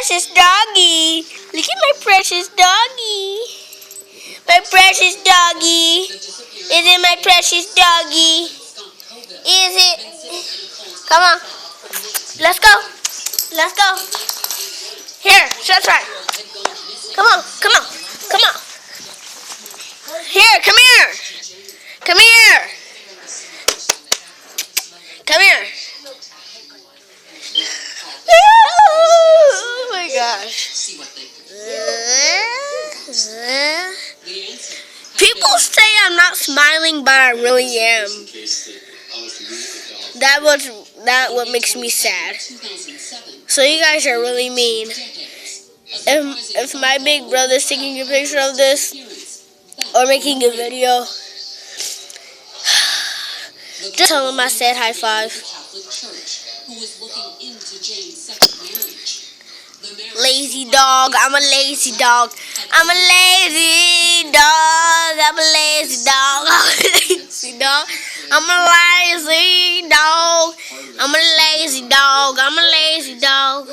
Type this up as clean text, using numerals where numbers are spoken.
precious doggy. Look at my precious doggy. My precious doggy. Is it my precious doggy? Is it? Come on. Let's go. Let's go. Here, Sunshine. Come on, come on, come on. Here, come here. Come here. Come here. Oh my gosh. People say I'm not smiling, but I really am. That what makes me sad. So you guys are really mean. If my big brother's taking a picture of this or making a video, just tell him I said high five. Lazy dog, I'm a lazy dog. I'm a lazy dog. I'm a lazy dog. I'm a lazy dog. I'm a lazy dog. I'm a lazy dog. I'm a lazy dog.